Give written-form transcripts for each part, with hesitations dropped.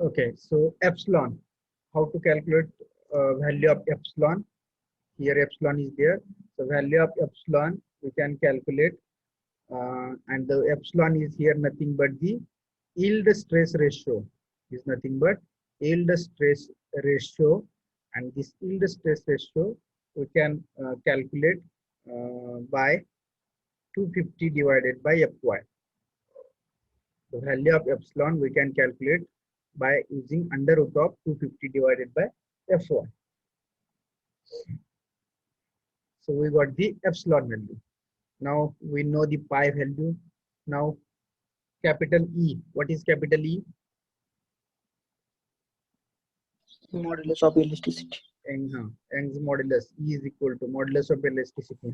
Okay, so epsilon, how to calculate value of epsilon? Here epsilon is there, so value of epsilon we can calculate, and the epsilon is here nothing but the yield stress ratio, is nothing but yield stress ratio, and this yield stress ratio we can calculate by 250 divided by fy. The value of epsilon we can calculate by using under root of 250 divided by fy. So we got the epsilon value. Now we know the pi value. Now capital E. What is capital E? Modulus of elasticity. Young's modulus. E is equal to modulus of elasticity.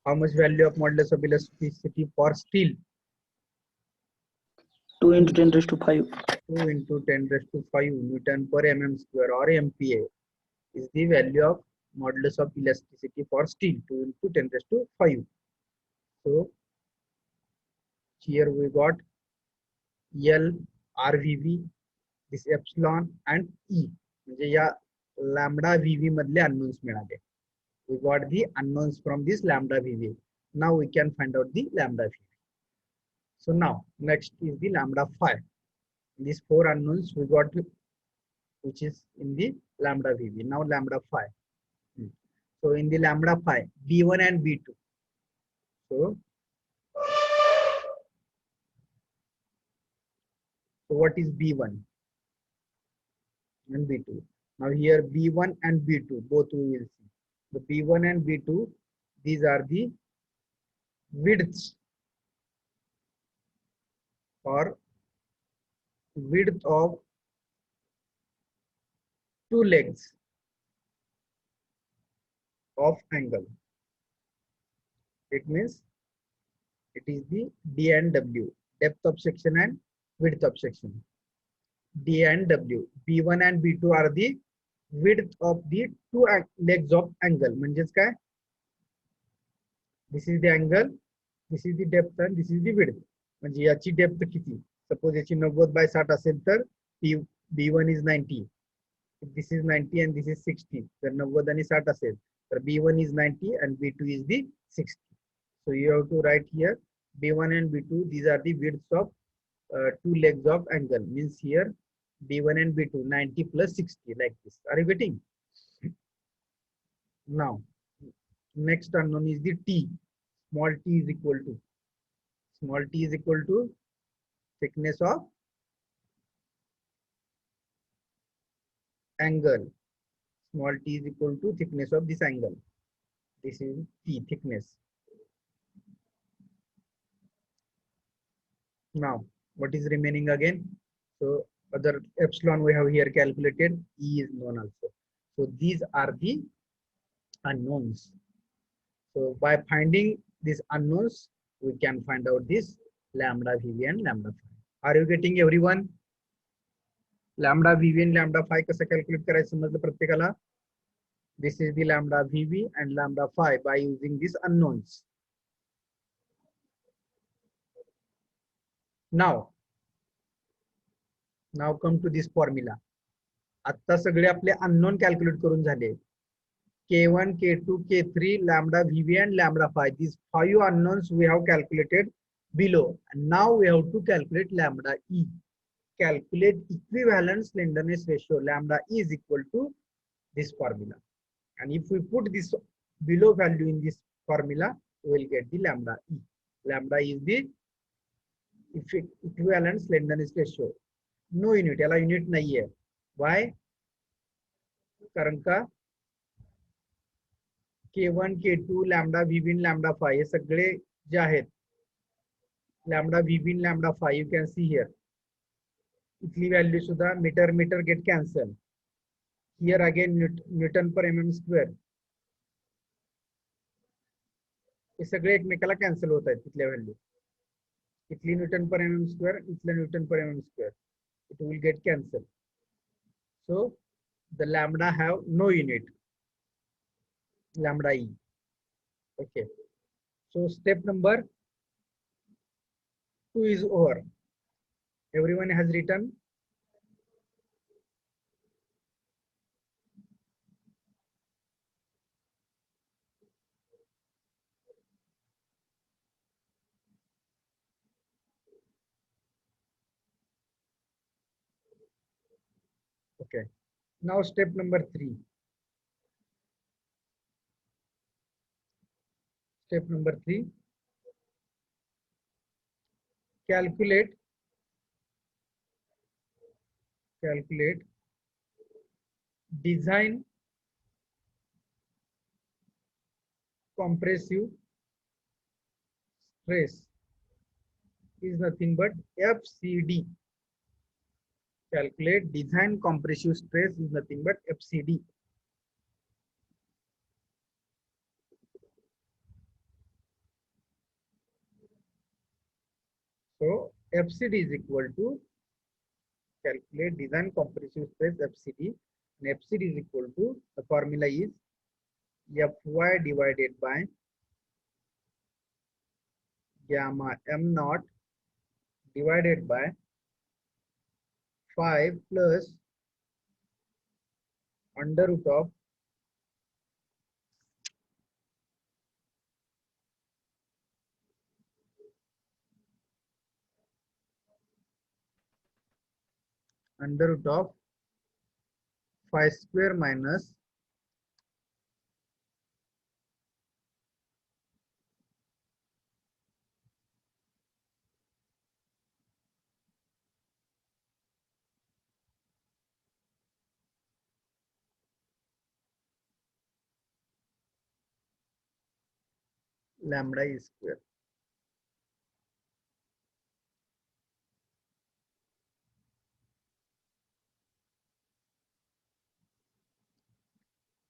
How much value of modulus of elasticity for steel? 2 into 10 raised to 5. 2 into 10 raised to 5 Newton per mm square or MPa is the value of modulus of elasticity for steel. 2 into 10 raised to 5. So here we got L, RVV, this epsilon and E. म्हणजे या lambda VV मधले unknowns मिळाले. We got the unknowns from this lambda VV. Now we can find out the lambda VV. So now next is the lambda phi. These four unknowns we got, which is in the lambda VV. Now lambda phi. So in the lambda phi, B1 and B2. So what is B1 and B2? Now here B1 and B2, both we will see. The B1 and B2, these are the widths or width of two legs of angle. It means it is the D and W, depth of section and width of section. D and W, B1 and B2 are the width of the two legs of angle. म्हणजेच काय? This is the angle, this is the depth and this is the width. म्हणजे याची depth किती? Suppose याची 90/60 असेल तर B1 is 90. If this is 90 and this is 60, तर 90 आणि 60 असेल तर B1 is 90 and B2 is the 60. So you have to write here B1 and B2, these are the widths of two legs of angle. Means here B1 and B2 90 plus 60, like this. Are you getting? Now next unknown is the T. Small t is equal to thickness of angle. Small t is equal to thickness of this angle. This is T, thickness. Now what is remaining again? So other epsilon we have here calculated, E is known also. So these are the unknowns. So by finding these unknowns, we can find out this lambda VV and lambda phi. Are you getting everyone? Lambda VV and lambda phi कसं calculate करायचं समजलं प्रत्येकाला? This is the lambda VV and lambda phi by using these unknowns. Now come to this formula. आता सगळे आपले unknown calculate करून झाले. K1, K2, K3, lambda VV and lambda phi. These 5 unknowns we have calculated below. And now we have to calculate lambda E. Calculate equivalent slenderness ratio. Lambda E is equal to this formula. And if we put this below value in this formula, we will get the lambda E. Lambda is the equivalent slenderness ratio. No unit. याला unit नहीं है. Why? कारण का K1, K2, lambda VV and lambda phi हे सगळे जे आहेत, lambda VV and lambda phi you can see here. इथली value सुद्धा metre get cancel. Here again Newton per mm square. हे सगळे एकमेकाला कॅन्सल होत आहेत तिथल्या व्हॅल्यू. इथली Newton per mm square, इथलं Newton per mm square. It will get cancelled. So the lambda have no unit. Lambda E. Okay. So step number 2 is over. Everyone has written. Okay. Now step number 3. Step number 3. Calculate design compressive stress is nothing but FCD. Calculate design compressive stress is nothing but FCD. So FCD is equal to calculate design compressive stress FCD, and FCD is equal to, the formula is Fy divided by gamma m naught divided by 5 plus under root of phi square minus lambda e square.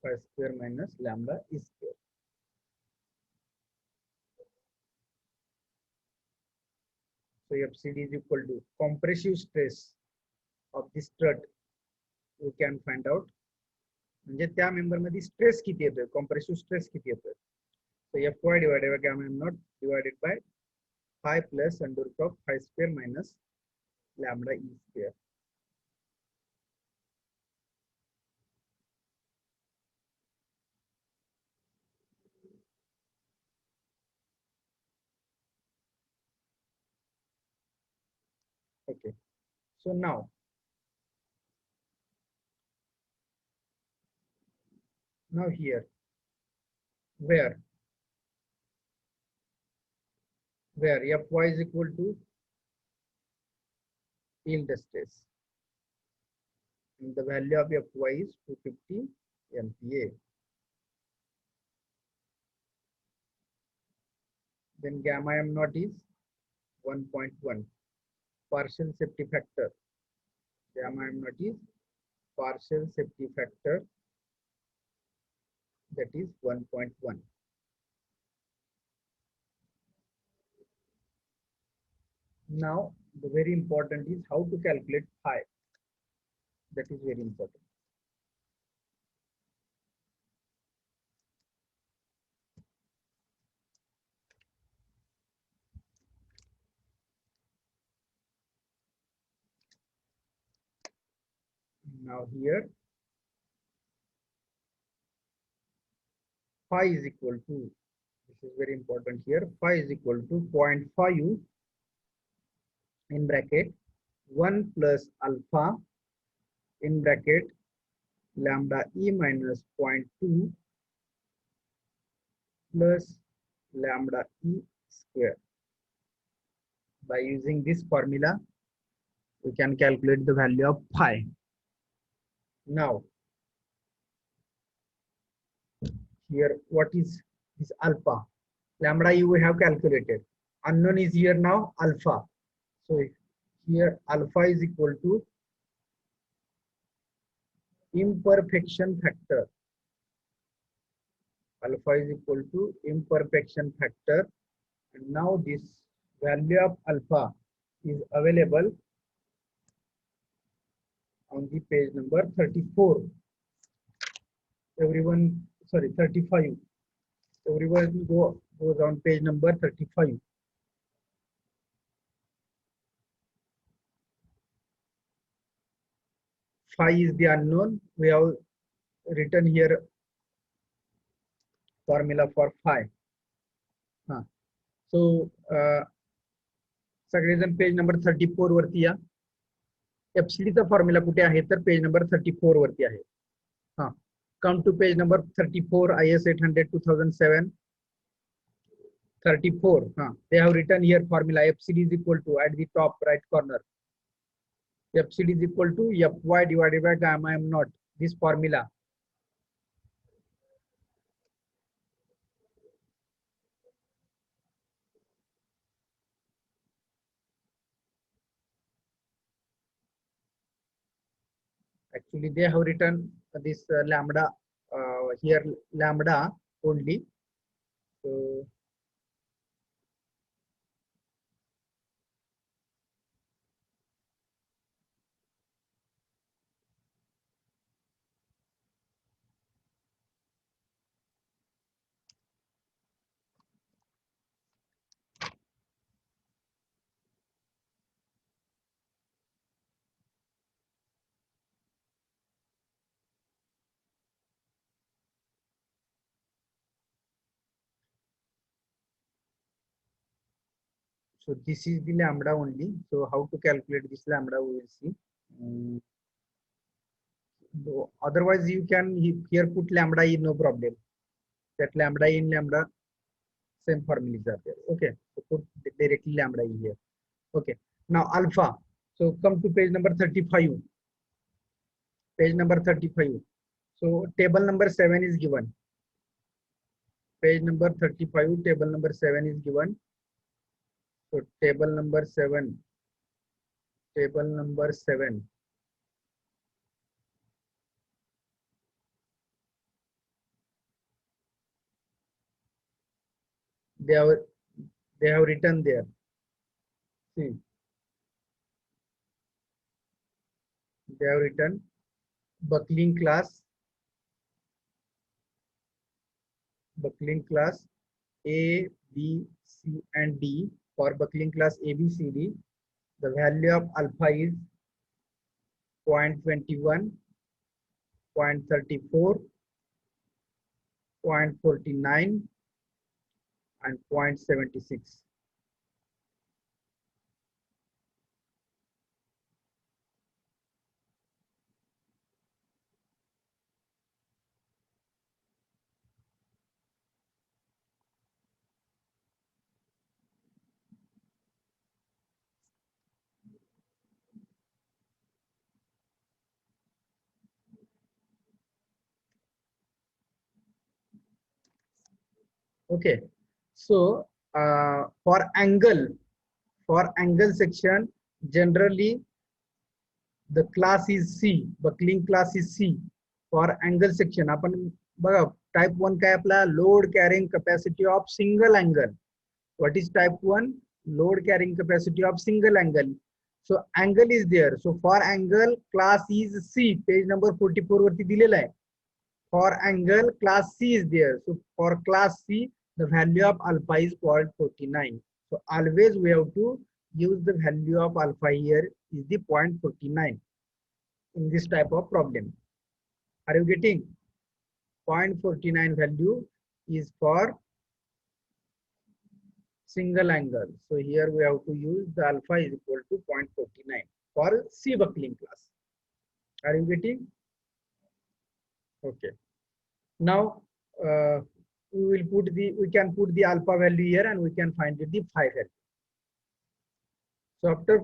Phi square minus lambda e square. So FCD is equal to compressive stress of this strut. We can find out म्हणजे त्या member मध्ये stress किती येतोय, compressive stress किती येतोय. So Fy divided by gamma m naught divided by 5 plus under root of phi square minus lambda e square. Okay. So now here where Fy is equal to yield stress, and the value of Fy is 250 MPa. Then gamma m naught is 1.1, partial safety factor. Gamma m naught is partial safety factor, that is 1.1. Now the very important is how to calculate phi. That is very important. Now here phi is equal to, this is very important here, phi is equal to 0.5 in bracket 1 plus alpha in bracket lambda e minus 0.2 plus lambda e square. By using this formula, we can calculate the value of phi. Now, here what is this alpha? Lambda e we have calculated. Unknown is here now alpha. So here alpha is equal to imperfection factor. Alpha is equal to imperfection factor, and now this value of alpha is available on the page number 34. Everyone, sorry, 35. Everyone goes on page number 35. Phi is the unknown. We have written here formula for phi. So सगळेजण page number 34 वरती या. एफसीडीचा formula कुठे आहे तर page number 34 वरती आहे. हा, come to page number 34 IS 800/2007. 34. They have written here formula FCD is equal to, at the top right corner, FCD is equal to Fy divided by gamma m naught. This formula. Actually, they have written this lambda here, lambda only. So so this is the lambda only. So how to calculate this lambda we will see. Otherwise you can here put lambda in, no problem. That lambda in lambda same formulas are there. Okay, so put directly lambda in here. Okay, now alpha. So come to page number 35. Page number 35. So table number 7 is given. Page number 35, table number 7 is given. So table number 7. Table number 7. They have written there. See, they have written buckling class A, B, C, and D. For buckling class A, B, C, D, the value of alpha is 0.21, 0.34, 0.49, and 0.76. Okay, so for angle section, generally the class is C, buckling class is C. For angle section आपण बघा type 1 काय आपला load carrying capacity of single angle. What is type 1? Load carrying capacity of single angle. So angle is there. So for angle class is C. Page number 44 वरती दिलेला आहे. For angle class C is there. So for class C, the value of alpha is 0.49. So always we have to use the value of alpha here is the 0.49 in this type of problem. Are you getting? 0.49 value is for single angle. So here we have to use the alpha is equal to 0.49 for C buckling class. Are you getting? Okay. Now we can put the alpha value here and we can find the phi value. So after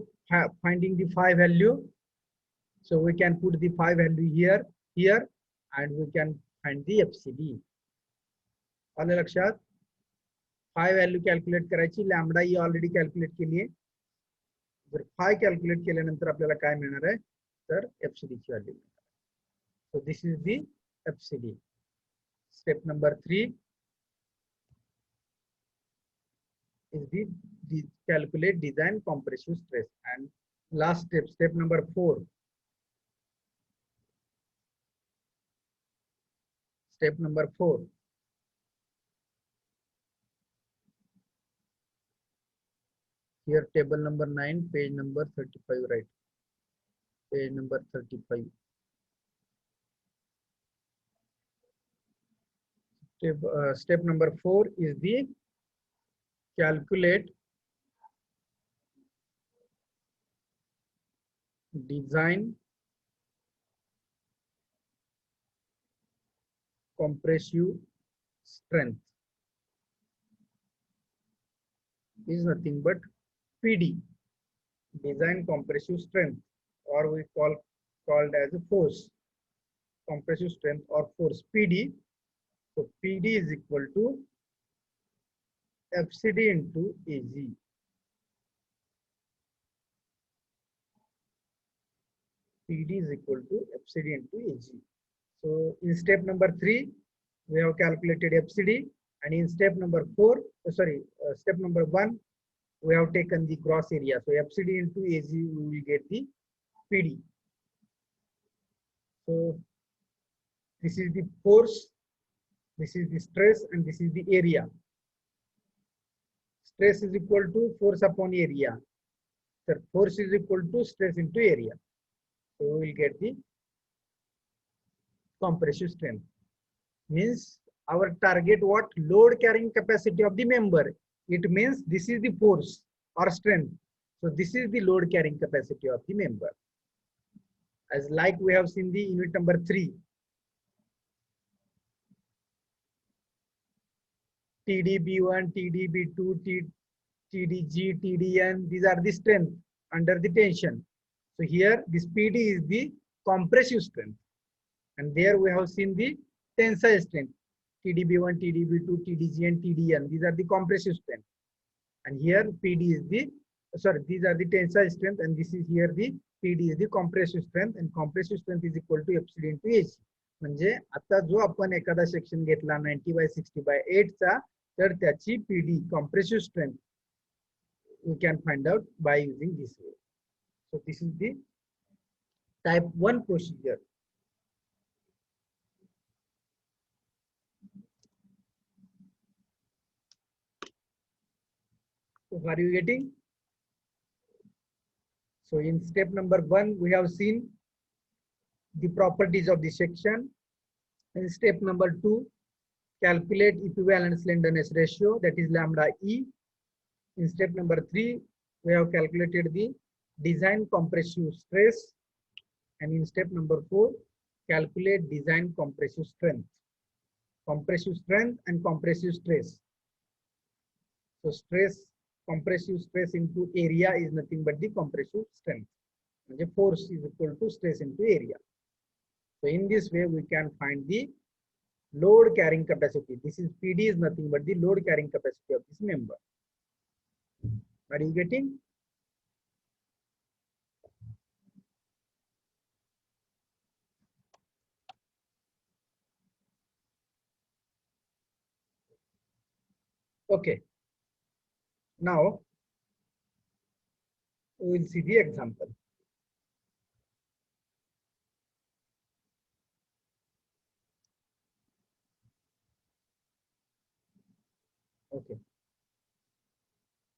finding the phi value, so we can put the phi value here, and we can find the FCD. आलं लक्षात? Phi value calculate करायची, lambda ही already calculate केली आहे. जर phi calculate केल्यानंतर आपल्याला काय मिळणार आहे तर FCD ची value. So this is the FCD. Step number 3 is the calculate design compressive stress, and last step number 4. Step number 4. Here table number 9, page number 35, right? Page number 35. Step number 4 is the calculate design compressive strength is nothing but PD, design compressive strength, or we called as a force, compressive strength or force PD. So PD is equal to FCD into AG. PD is equal to FCD into AG. So in step number 3, we have calculated FCD, and in step number 1, we have taken the gross area. So FCD into AG, we will get the PD. So this is the force, this is the stress, and this is the area. Stress is equal to force upon area. So force is equal to stress into area. So we will get the compressive strength. Means our target what? Load carrying capacity of the member. It means this is the force or strength. So this is the load carrying capacity of the member. As like we have seen the unit number 3. TDB1, TDB2, TDG, TDN, these are the strength under the tension. So here this PD is the compressive strength. And there we have seen the tensile strength. TDB1, TDB2, TDG and TDN. These are the compressive strength. And here PD is the, these are the tensile strength, and this is here the PD is the compressive strength, and compressive strength is equal to FCD into AC. म्हणजे आता जो आपण एखादा section घेतला 90/60/8 चा, तर त्याची PD compressive strength we can find out by using this way. So this is the type 1 procedure. So are you getting? So in step number 1, we have seen the properties of the section. In step number 2, calculate equivalent slenderness ratio, that is lambda E. In step number 3, we have calculated the design compressive stress. And in step number 4, calculate design compressive strength. Compressive strength and compressive stress. So stress, compressive stress into area is nothing but the compressive strength. And the force is equal to stress into area. So in this way, we can find the load carrying capacity. This is PD is nothing but the load carrying capacity of this member. Are you getting? Okay. Now we will see the example. Okay.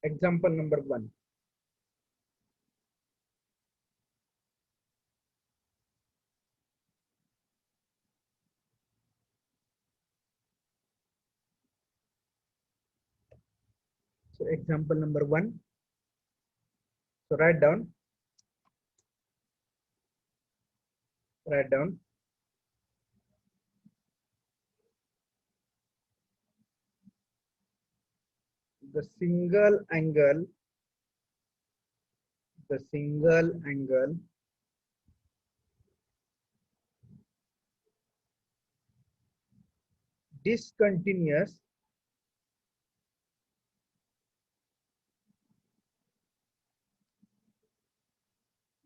Example number 1. So example number 1. So write down. The single angle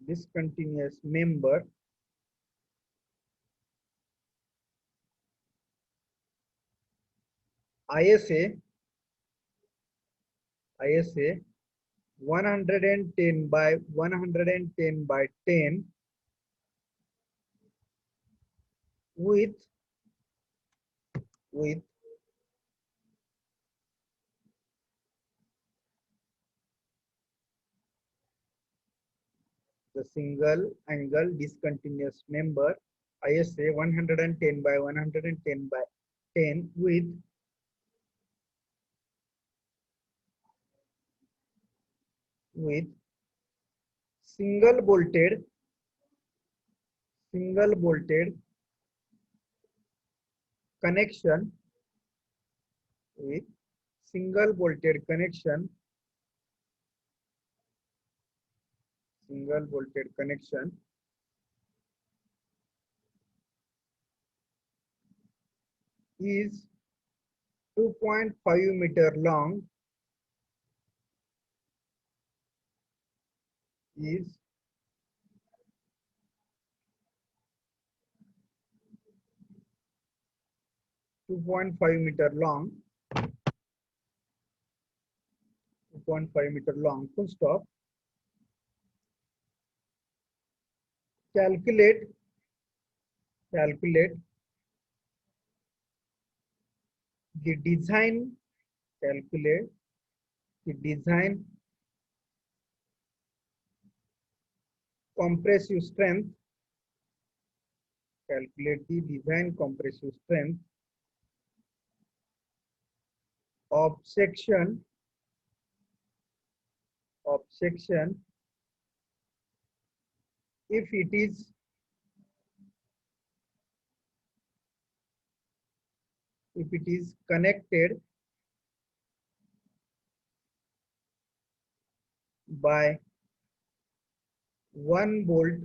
discontinuous member ISA 110/110/10 with the single angle discontinuous member ISA 110/110/10 with single bolted single bolted connection with single bolted connection is 2.5 meter long, is 2.5 meter long, 2.5 meter long, full stop. Calculate the design, calculate the design compressive strength, calculate the design compressive strength of section if it is connected by one bolt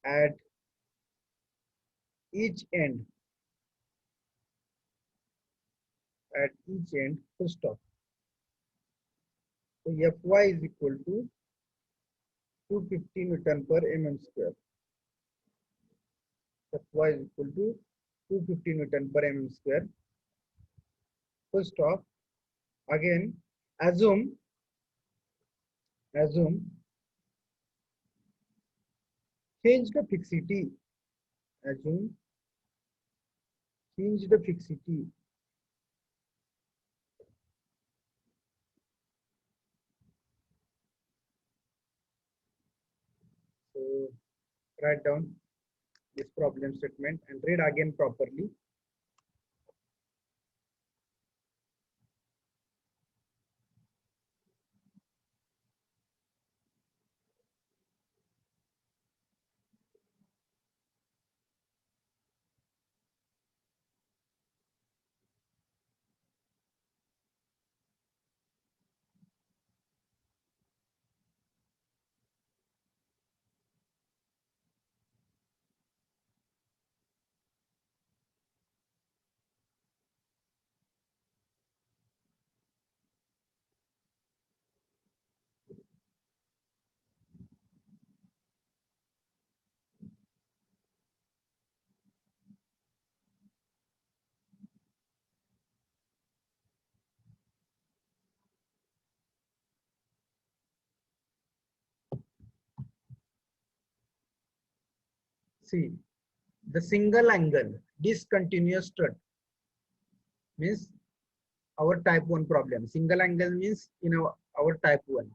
at each end, full stop. So Fy is equal to 250 Newton per mm square. Fy is equal to 250 Newton per mm square. Full stop. Again, assume hinged fixity. Assume hinged fixity. So write down this problem statement and read again properly. See, the single angle discontinuous strut means our type 1 problem. Single angle means in our type 1.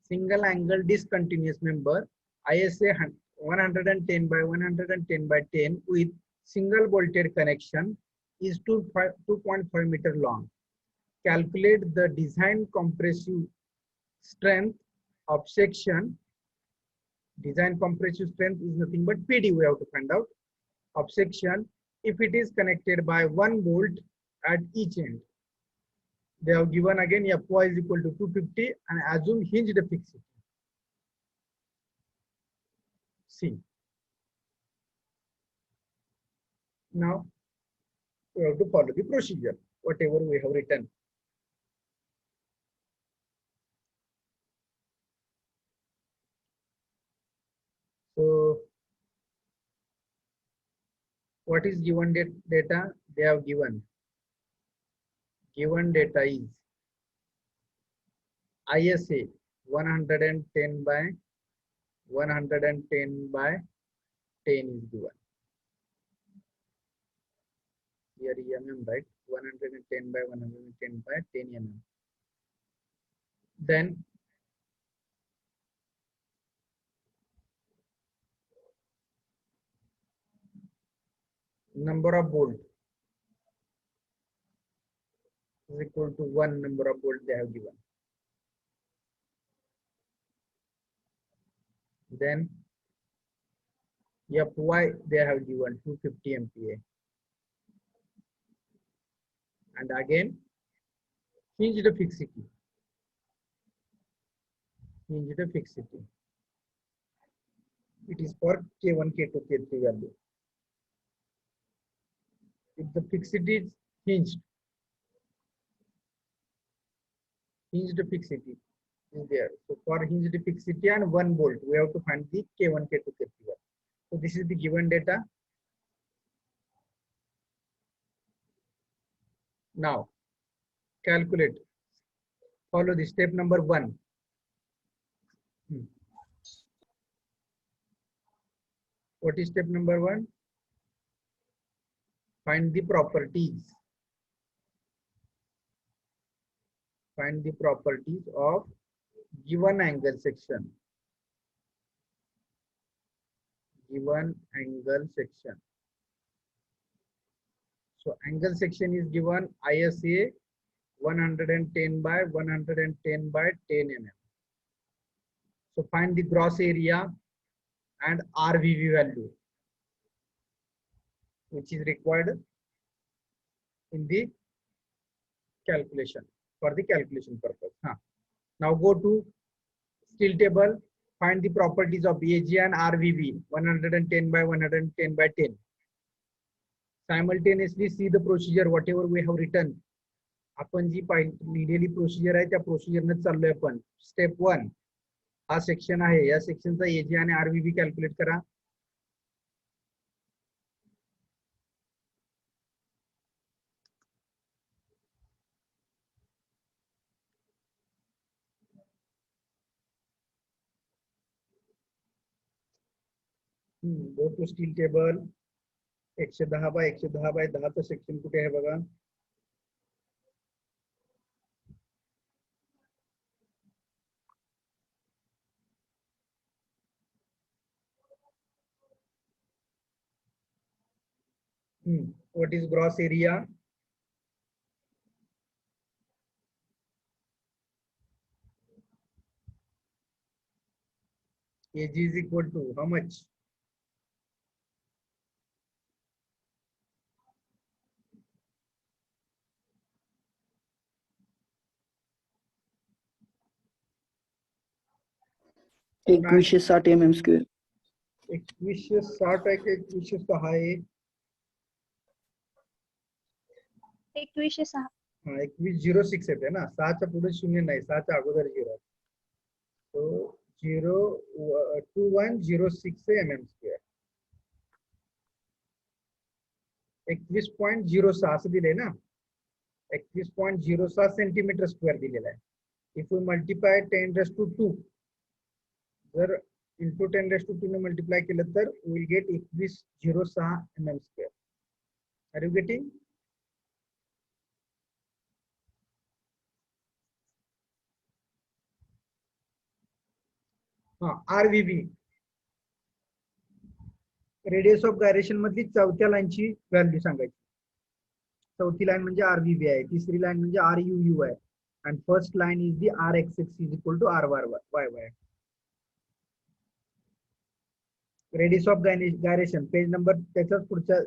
Single angle discontinuous member ISA 110 by 110 by 10 with single bolted connection is 2.5 meter long. Calculate the design compressive strength of section. Design compressive strength is nothing but PD, we have to find out, of section if it is connected by one bolt at each end. They have given again Fy is equal to 250 and assume hinged fixity. See. Now we have to follow the procedure, whatever we have written. So what is given data? They have given data is ISA 110 by 110 by 10 is given. Here mm, right? 110 by 110 by 10 mm. Then number of bolt is equal to 1 number of bolt they have given. Then Fy they have given 250 MPa, and again hinged fixity. Hinged fixity. It is for K1, K2, K3 value. If the fixity is hinged fixity is there. So for hinged fixity and 1 bolt, we have to find the K1, K2, K3 value. So this is the given data. Now calculate. Follow the step number 1. What is step number 1? Find the properties. Find the properties of given angle section. Given angle section. So angle section is given ISA 110 by 110 by 10 mm. So find the gross area and RVV value, which is required in the calculation, for the calculation purpose. Now go to steel table, find the properties of AG and RVV 110 by 110 by 10. Simultaneously see the procedure, whatever we have written. आपण जी लिहिलेली procedure आहे त्या प्रोसिजरने चाललोय आपण. Step 1 हा section आहे, या सेक्शनचा एजी आणि आरव्हीबी कॅल्क्युलेट करा. Go to steel table. 110 by 110 by 10 section कुठे आहे बघा. What is gross area? AG is equal to how much? एक 2160 mm². 2160 आहे की 2106 आहे? 2106. 2106 येते ना. 6च्या पुढे शून्य नाही, 6च्या अगोदर 0 आहे. So 2106 mm². 21.06 असं दिलंय ना. 21.06 सेंटीमीटर स्क्वेअर दिलेला आहे. इफ वी मल्टिप्लाय 10⁻², जर इंटू 10⁻² ने मल्टिप्लाय केलं तर will get 2106 mm². Are you getting? RVB radius of gyration मधली चौथ्या लाईनची व्हॅल्यू सांगायची. चौथी लाईन म्हणजे आरव्हीबी आहे, तिसरी लाईन म्हणजे आरयूयू आहे, and first line is the RXX is equal to RYY. Radius of gyration page number त्याच्याच पुढच्या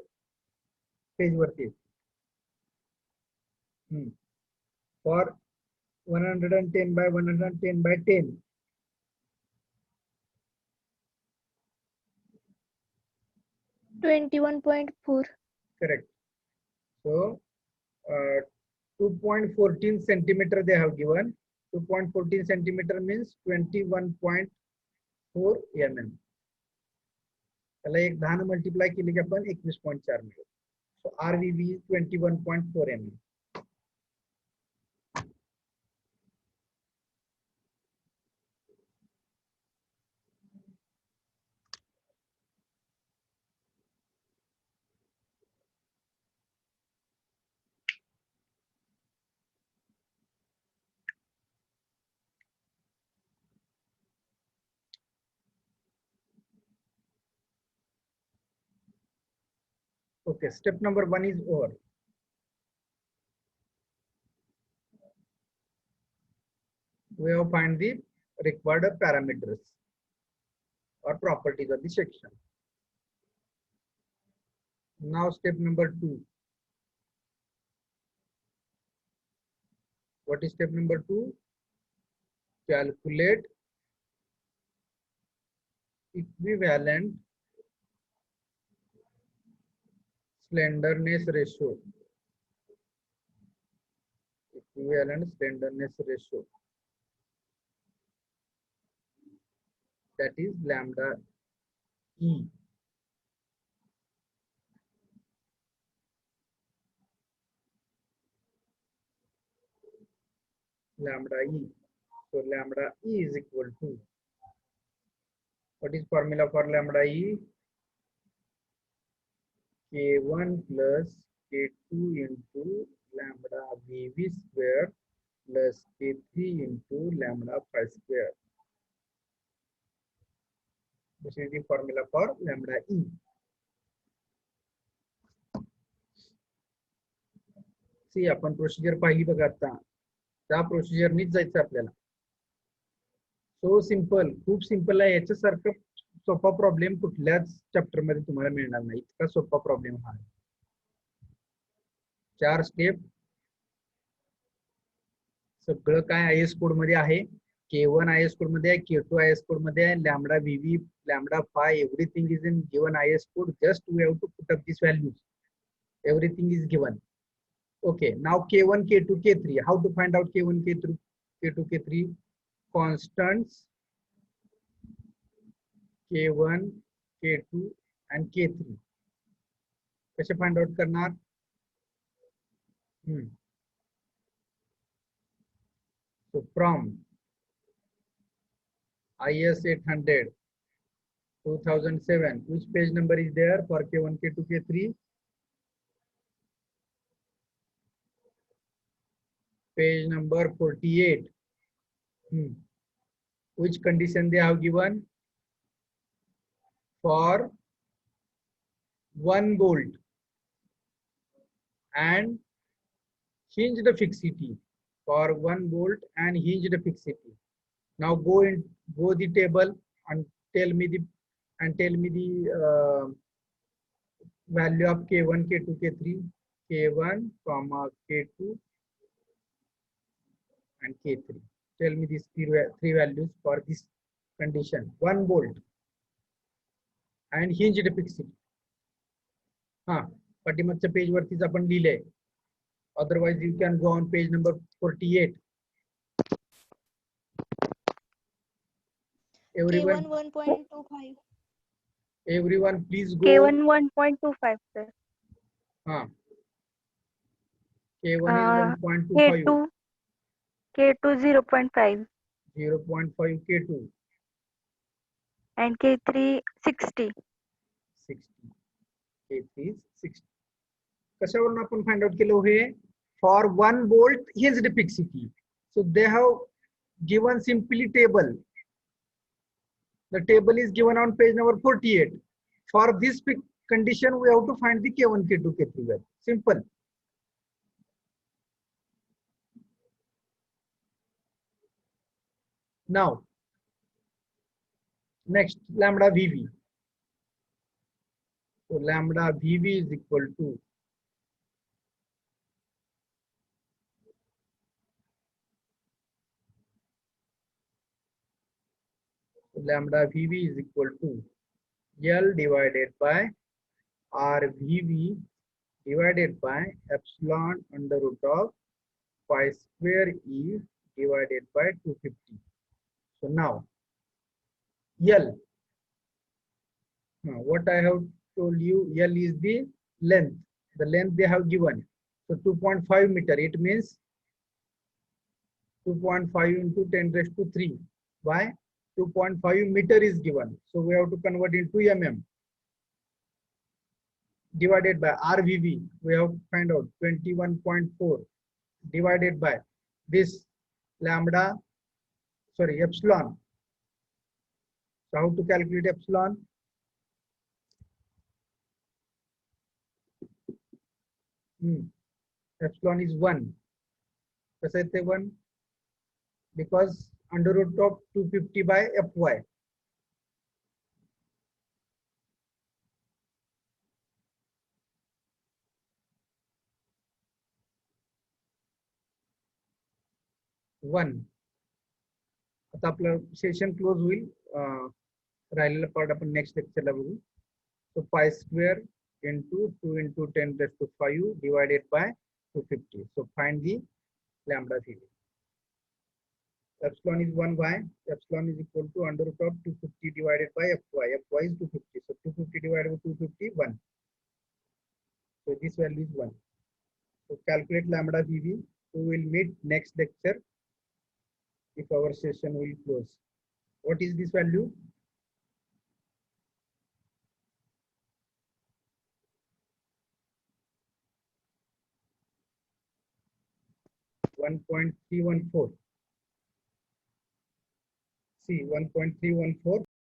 पेज वरती. For 110 by 110 by 10. $21.4. Correct. So 2.14 centimeter they have given. 2.14 centimeter means 21.4 mm. त्याला एक 10 मल्टिप्लाय केले की आपण 21.4 मिळेल. सो आरव्हीबी 21.4 mm. Okay, step number 1 is over. We have find the required parameters or properties of the section. Now step number 2. What is step number 2? Calculate equivalent slenderness ratio. Equivalent slenderness ratio. That is lambda E. Lambda E. So lambda E is equal to, what is formula for lambda E? K1 plus K2 into lambda VV square plus K3 into lambda phi square. This is the formula for lambda E. See, आपण procedure पाहिली बघा आता. त्या प्रोसिजरनीच जायचं आपल्याला. So simple, खूप simple आहे. याच्यासारखं सोपा problem कुठल्याच चॅप्टर मध्ये तुम्हाला मिळणार नाही. इतका सोपा प्रॉब्लेम हा आहे. 4 स्टेप, सगळं काय IS कोड मध्ये आहे. K1 IS कोड मध्ये आहे, K2 IS कोड मध्ये आहे, lambda VV, lambda phi, everything is in given IS code. Just we have to put up these values. Everything is given. Okay, now K1, K2, K3. How to find out K1, K2, K3? Constants K1, K2 and K3. कैसे find out करणार? So from IS 800 2007, which page number is there for K1, K2, K3? Page number 48. Which condition they have given? For 1 volt and hinged fixity. For 1 volt and hinged fixity. Now go the table and tell me the value of K1, K2, K3. K1, K2 and K3. Tell me these three values for this condition. 1 volt and hinged fixity. पाठीमागच्या page वरतीच आपण लिहिले. Otherwise you can go on page number 48. Everyone, K1 1.25. Everyone please go. K1 1.25 sir. K1 is 1.25. K2 0.5. 0.5 K2. And K3 60. 60. K3 is 60. कशावरून आपण find out केलं हे? For 1 volt hinged fixity. So they have given simply table. The table is given on page number 48. For this condition, we have to find the K1, K2, K3 value. Simple. Now, next lambda VV. So lambda VV is equal to lambda VV is equal to L divided by RVV divided by epsilon under root of pi square E divided by 250. So now L, what I have told you, L is the length they have given. So 2.5 meter, it means 2.5 into 10 raised to 3. Why? 2.5 meter is given. So we have to convert into mm. Divided by RVV, we have to find out 21.4 divided by this epsilon. So how to calculate epsilon? Epsilon is 1. Why is it 1? Because under root of 250 by Fy. 1. आता आपलं session close होईल. राहिलेला part आपण next लेक्चरला बघू. So pi square into 2 into 10 raised to 5 divided by 250. So find the lambda theory. Epsilon is 1 y. Epsilon is equal to under root of 250 divided by fy. Fy is 250. So 250 divided by 250, 1. So this value is 1. So calculate lambda VV. We will meet next lecture if our session will close. What is this value? .314. See, 1.314